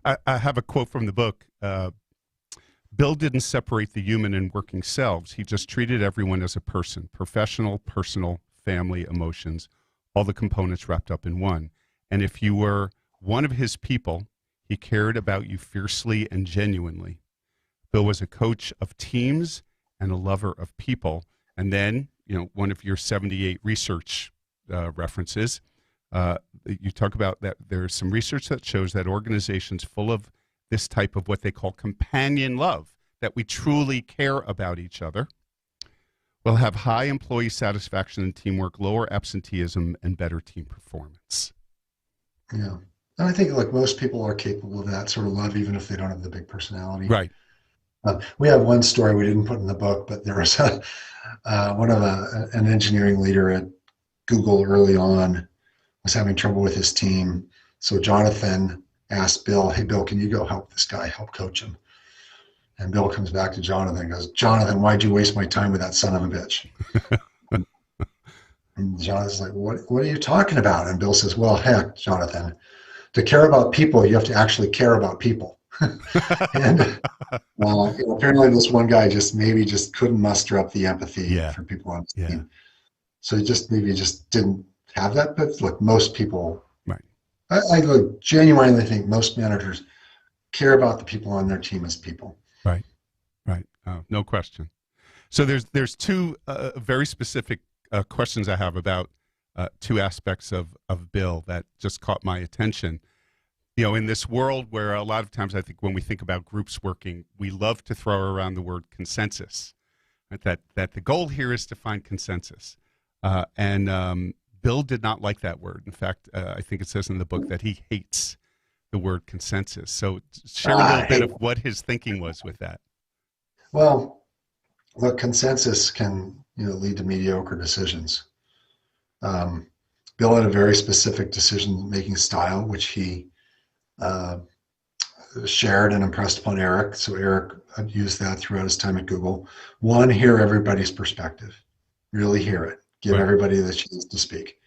I have a quote from the book. Bill didn't separate the human and working selves. He just treated everyone as a person, professional, personal, family, emotions, all the components wrapped up in one. And if you were one of his people, he cared about you fiercely and genuinely. Bill was a coach of teams and a lover of people. And then, one of your 78 research references, you talk about that there's some research that shows that organizations full of this type of what they call companion love, that we truly care about each other, will have high employee satisfaction and teamwork, lower absenteeism, and better team performance. Yeah. And I think, like, most people are capable of that sort of love, even if they don't have the big personality. Right. We have one story we didn't put in the book, but there was an engineering leader at Google early on was having trouble with his team. So Jonathan asked Bill, hey, Bill, can you go help this guy, help coach him? And Bill comes back to Jonathan and goes, Jonathan, why'd you waste my time with that son of a bitch? And Jonathan's like, what are you talking about? And Bill says, well, heck, Jonathan, to care about people, you have to actually care about people. And apparently this one guy just couldn't muster up the empathy for people on his team. So he just didn't have that. But look, most people, right? I genuinely think most managers care about the people on their team as people. Right. No question. So there's two very specific questions I have about two aspects of Bill that just caught my attention. In this world where a lot of times I think when we think about groups working, we love to throw around the word consensus, right? That the goal here is to find consensus. And Bill did not like that word. In fact, I think it says in the book that he hates the word consensus. So share a little bit of what his thinking was with that. Well, look, consensus can lead to mediocre decisions. Bill had a very specific decision-making style, which he shared and impressed upon Eric. So Eric used that throughout his time at Google. One, hear everybody's perspective. Really hear it. Give everybody the chance to speak.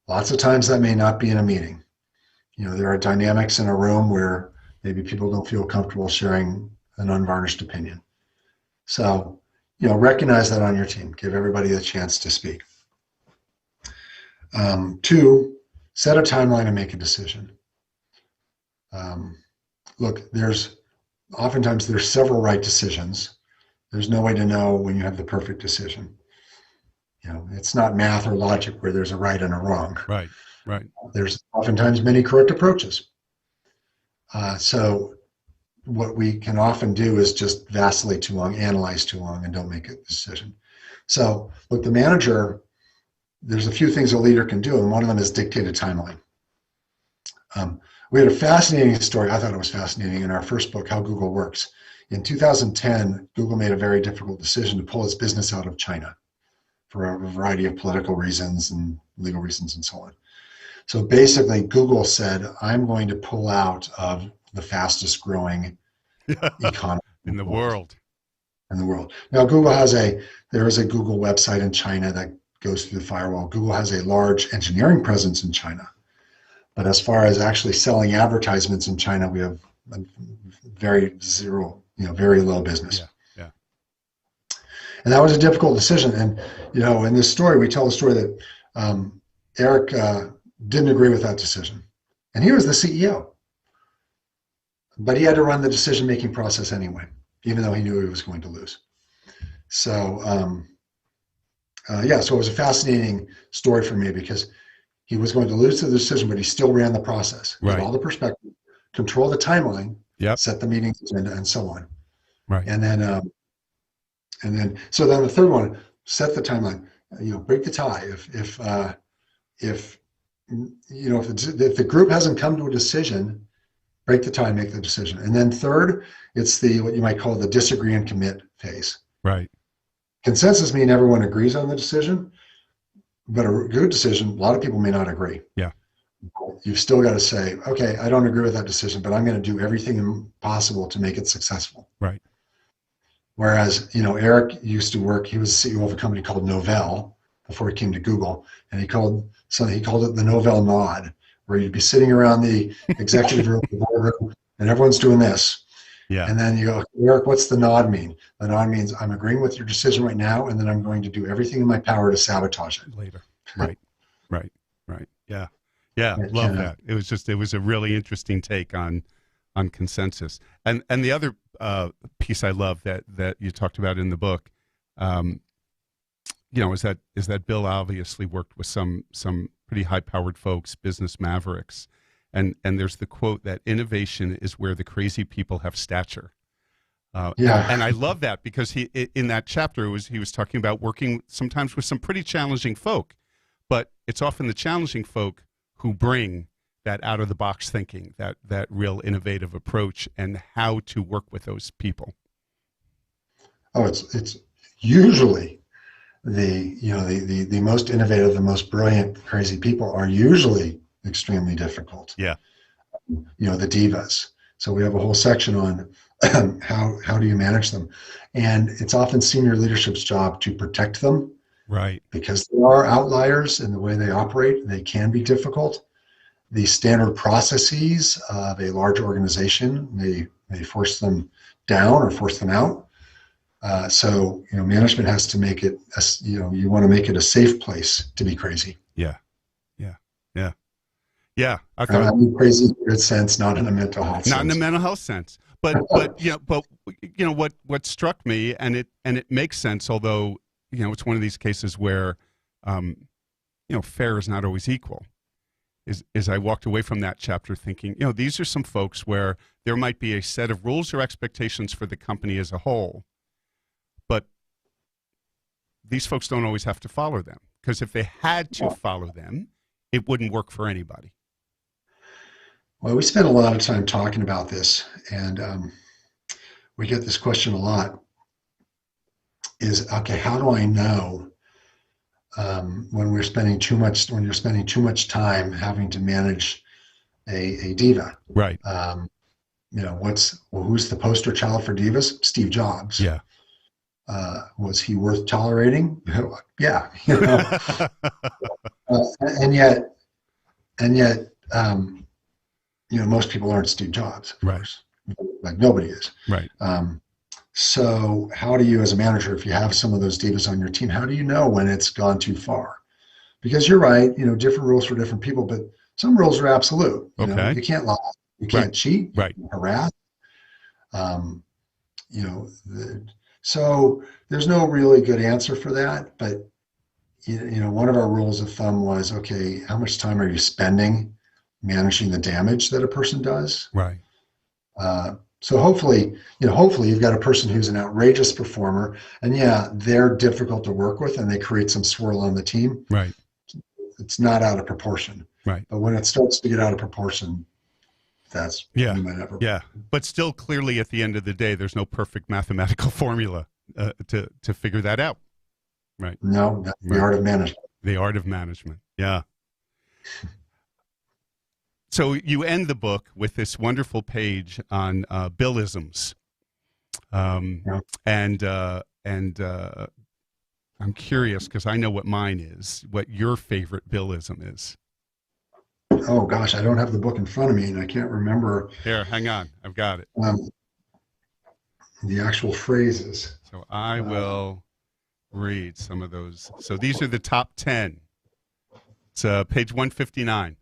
Lots of times that may not be in a meeting. There are dynamics in a room where maybe people don't feel comfortable sharing an unvarnished opinion. So, recognize that on your team. Give everybody the chance to speak. Two, set a timeline and make a decision. Look, oftentimes there's several right decisions. There's no way to know when you have the perfect decision. It's not math or logic where there's a right and a wrong. Right. Right. There's oftentimes many correct approaches. So what we can often do is just vacillate too long, analyze too long, and don't make a decision. So look, the manager, there's a few things a leader can do, and one of them is dictate a timeline. We had a fascinating story. I thought it was fascinating in our first book, How Google Works. In 2010, Google made a very difficult decision to pull its business out of China for a variety of political reasons and legal reasons and so on. So basically, Google said, I'm going to pull out of the fastest growing economy in the world. In the world. Now, there is a Google website in China that goes through the firewall. Google has a large engineering presence in China. But as far as actually selling advertisements in China, we have very low business. Yeah. And that was a difficult decision. And, in this story, we tell the story that Eric didn't agree with that decision. And he was the CEO. But he had to run the decision-making process anyway, even though he knew he was going to lose. So, so it was a fascinating story for me because he was going to lose the decision, but he still ran the process. Right. With all the perspective, control the timeline, yep. set the meeting agenda, and so on. Right. And then the third one, set the timeline. Break the tie. If the group hasn't come to a decision, break the tie, make the decision. And then third, it's what you might call the disagree and commit phase. Right. Consensus means everyone agrees on the decision, but a good decision, a lot of people may not agree. Yeah. You've still got to say, okay, I don't agree with that decision, but I'm going to do everything possible to make it successful. Right. Whereas, Eric used to work, he was CEO of a company called Novell before he came to Google, and he called it the Novell nod, where you'd be sitting around the executive room, the boardroom, and everyone's doing this. Yeah. And then you go, Eric, what's the nod mean? The nod means I'm agreeing with your decision right now, and then I'm going to do everything in my power to sabotage it. Later. Right. Yeah. Yeah. Love that. It was a really interesting take on consensus. And the other piece I love that you talked about in the book, is that Bill obviously worked with some pretty high-powered folks, business mavericks. And there's the quote that innovation is where the crazy people have stature. And I love that because in that chapter he was talking about working sometimes with some pretty challenging folk, but it's often the challenging folk who bring that out of the box thinking, that real innovative approach, and how to work with those people. Oh, it's usually the most innovative, the most brilliant, crazy people are usually extremely difficult. Yeah. The divas. So we have a whole section on how do you manage them, and it's often senior leadership's job to protect them. Right. Because there are outliers in the way they operate. They can be difficult. The standard processes of a large organization may force them down or force them out. So management has to make it. You want to make it a safe place to be crazy. Yeah. I thought crazy in a good sense, not in a mental health sense. Not in a mental health sense. But what struck me, and it makes sense, although it's one of these cases where fair is not always equal. Is I walked away from that chapter thinking, these are some folks where there might be a set of rules or expectations for the company as a whole, but these folks don't always have to follow them, because if they had to follow them, it wouldn't work for anybody. Well, we spend a lot of time talking about this, and we get this question a lot. Okay, how do I know when you're spending too much time having to manage a diva? Right. Who's the poster child for divas? Steve Jobs. Yeah. Was he worth tolerating? Yeah. And yet, most people aren't Steve Jobs, of course. Like nobody is. Right. So how do you, as a manager, if you have some of those divas on your team, how do you know when it's gone too far? Because you're right, different rules for different people, but some rules are absolute. You can't lie, you can't cheat, you can't harass. So there's no really good answer for that, but one of our rules of thumb was, okay, how much time are you spending managing the damage that a person does? Right. So hopefully you've got a person who's an outrageous performer, and yeah, they're difficult to work with and they create some swirl on the team. Right. It's not out of proportion. Right. But when it starts to get out of proportion, that's when you might have Yeah. But still, clearly, at the end of the day, there's no perfect mathematical formula to figure that out. Right. No, that's the art of management. The art of management. Yeah. So you end the book with this wonderful page on Billisms, and I'm curious because I know what mine is. What your favorite Billism is? Oh gosh, I don't have the book in front of me, and I can't remember. Here, hang on, I've got it. The actual phrases. So I will read some of those. So these are the top 10. It's page 159.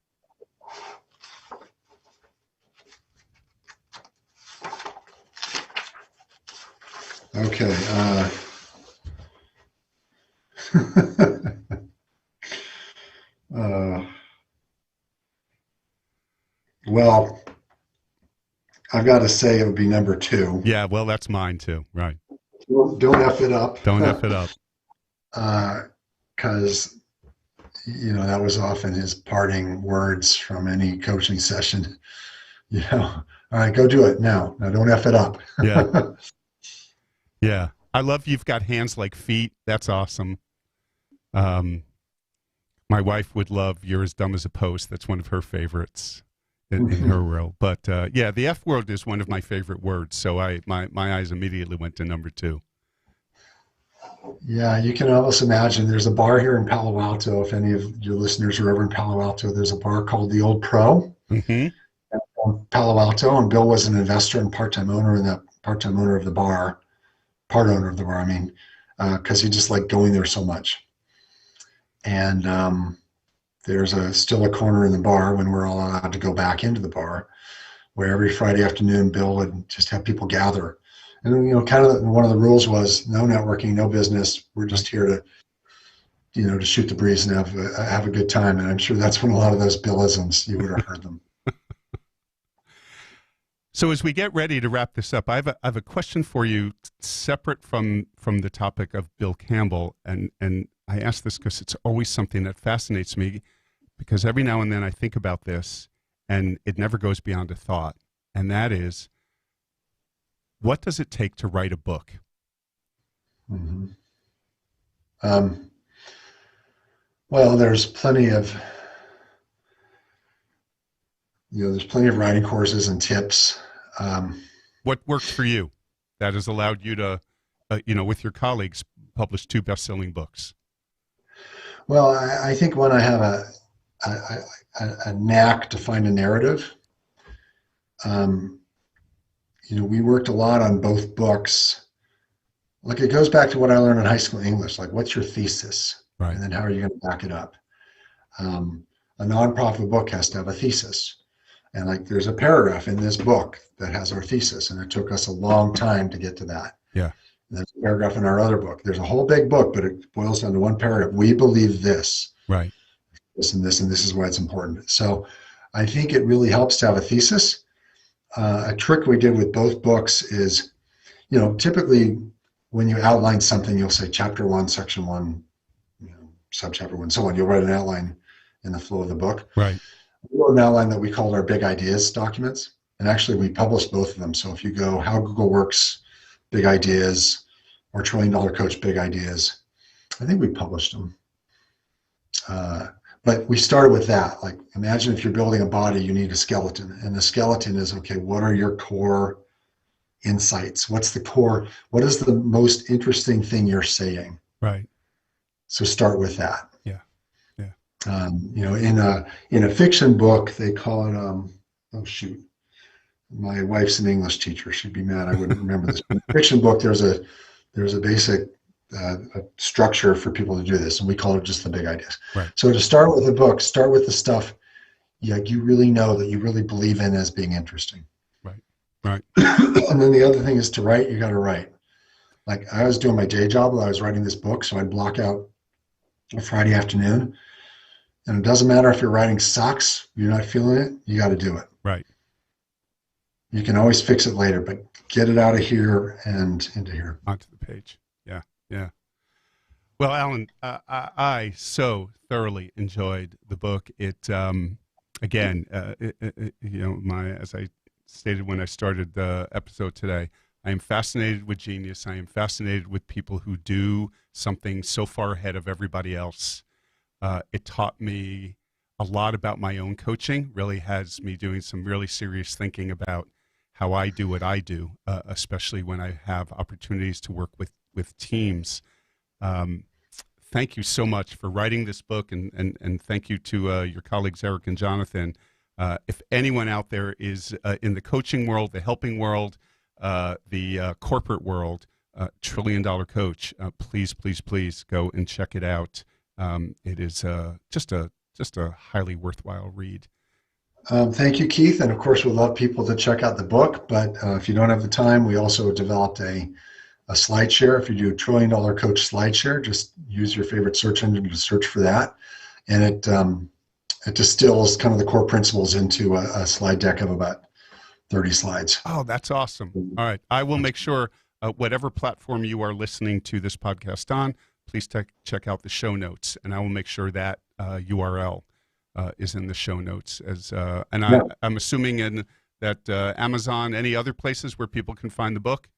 Okay. Well, I've got to say it would be number 2. Yeah, well, that's mine too. Right. Don't F it up. Don't F it up. Because, that was often his parting words from any coaching session. All right, go do it now. Now don't F it up. Yeah. Yeah. I love You've Got Hands Like Feet. That's awesome. My wife would love You're As Dumb As a Post. That's one of her favorites in her world. But yeah, the F word is one of my favorite words. So my eyes immediately went to number 2. Yeah, you can almost imagine there's a bar here in Palo Alto. If any of your listeners are ever in Palo Alto, there's a bar called The Old Pro. Mm-hmm. Palo Alto, and Bill was an investor and part-time owner of the bar, because he just liked going there so much. And there's still a corner in the bar when we're all allowed to go back into the bar, where every Friday afternoon Bill would just have people gather. And kind of one of the rules was no networking, no business. We're just here to, to shoot the breeze and have a good time. And I'm sure that's when a lot of those Billisms, you would have heard them. So as we get ready to wrap this up, I have a question for you separate from the topic of Bill Campbell. And I ask this because it's always something that fascinates me, because every now and then I think about this and it never goes beyond a thought. And that is, what does it take to write a book? Mm-hmm. Well, there's plenty of writing courses and tips. What works for you that has allowed you to, with your colleagues, publish 2 best-selling books? Well, I think when I have a knack to find a narrative, we worked a lot on both books. Like, it goes back to what I learned in high school English. Like, what's your thesis? Right. And then how are you going to back it up? A nonprofit book has to have a thesis. And there's a paragraph in this book that has our thesis, and it took us a long time to get to that. Yeah. And there's a paragraph in our other book. There's a whole big book, but it boils down to one paragraph. We believe this. Right. This and this, and this is why it's important. So I think it really helps to have a thesis. A trick we did with both books is, typically when you outline something, you'll say chapter 1, section 1, subchapter 1, so on. You'll write an outline in the flow of the book. Right. We wrote an outline that we called our big ideas documents. And actually we published both of them. So if you go How Google Works, Big Ideas, or $1 Trillion Coach, Big Ideas, I think we published them. But we started with that. Like, imagine if you're building a body, you need a skeleton. And the skeleton is, okay, what are your core insights? What is the most interesting thing you're saying? Right. So start with that. Yeah. Yeah. In a fiction book, they call it, oh shoot, my wife's an English teacher. She'd be mad I wouldn't remember this. In a fiction book, there's a basic a structure for people to do this, and we call it just the big ideas. Right. So to start with a book, start with the stuff you really know that you really believe in as being interesting. Right. Right. And then the other thing is to write. You got to write. Like, I was doing my day job while I was writing this book, so I'd block out a Friday afternoon. And it doesn't matter if you're writing sucks, you're not feeling it, you got to do it. Right. You can always fix it later, but get it out of here and into here. Onto the page. Yeah. Yeah. Well, Alan, I so thoroughly enjoyed the book. It, again, as I stated when I started the episode today, I am fascinated with genius. I am fascinated with people who do something so far ahead of everybody else. It taught me a lot about my own coaching, really has me doing some really serious thinking about how I do what I do, especially when I have opportunities to work with teams. Thank you so much for writing this book, and thank you to your colleagues, Eric and Jonathan. If anyone out there is in the coaching world, the helping world, the corporate world, $1 Trillion Coach, please go and check it out. It is just a highly worthwhile read. Thank you, Keith. And of course, we'd love people to check out the book. But if you don't have the time, we also developed a slide share. If you do $1 Trillion Coach slide share, just use your favorite search engine to search for that. And it distills kind of the core principles into a slide deck of about 30 slides. Oh, that's awesome. All right. I will make sure whatever platform you are listening to this podcast on, please check out the show notes, and I will make sure that URL is in the show notes. I'm assuming in that Amazon, any other places where people can find the book?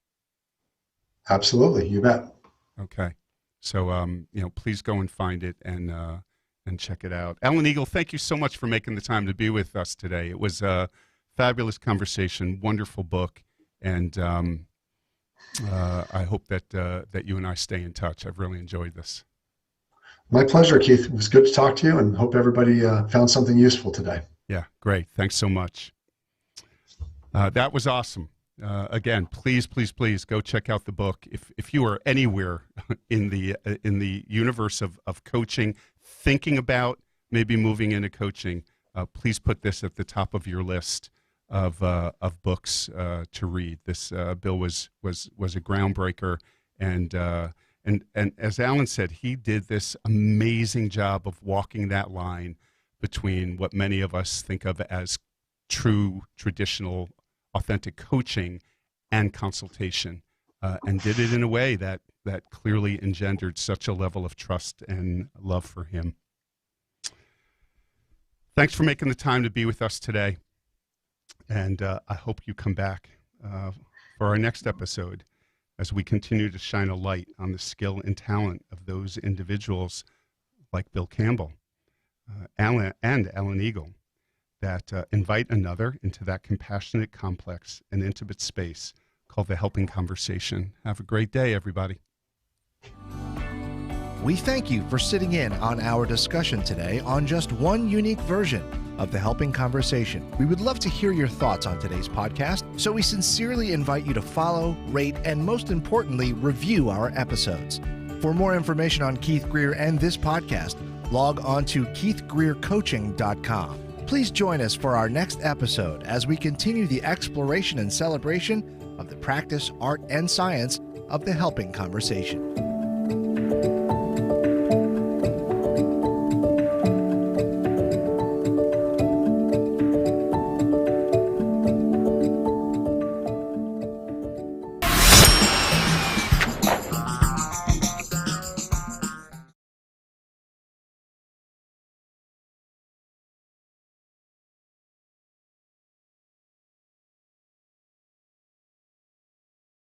Absolutely, you bet. Okay, so please go and find it and check it out. Alan Eagle, thank you so much for making the time to be with us today. It was a fabulous conversation, wonderful book, and I hope that you and I stay in touch. I've really enjoyed this. My pleasure, Keith. It was good to talk to you, and hope everybody found something useful today. Yeah, great. Thanks so much. That was awesome. Again, please go check out the book. If you are anywhere in the universe of coaching, thinking about maybe moving into coaching, please put this at the top of your list of books to read. This Bill was a groundbreaker, and as Alan said, he did this amazing job of walking that line between what many of us think of as true, traditional, authentic coaching and consultation, and did it in a way that clearly engendered such a level of trust and love for him. Thanks for making the time to be with us today. And I hope you come back for our next episode as we continue to shine a light on the skill and talent of those individuals like Bill Campbell and Alan Eagle that invite another into that compassionate, complex, and intimate space called the helping conversation. Have a great day, everybody. We thank you for sitting in on our discussion today on just one unique version of the Helping Conversation. We would love to hear your thoughts on today's podcast, so we sincerely invite you to follow, rate, and most importantly, review our episodes. For more information on Keith Greer and this podcast, log on to keithgreercoaching.com. Please join us for our next episode as we continue the exploration and celebration of the practice, art, and science of the helping conversation.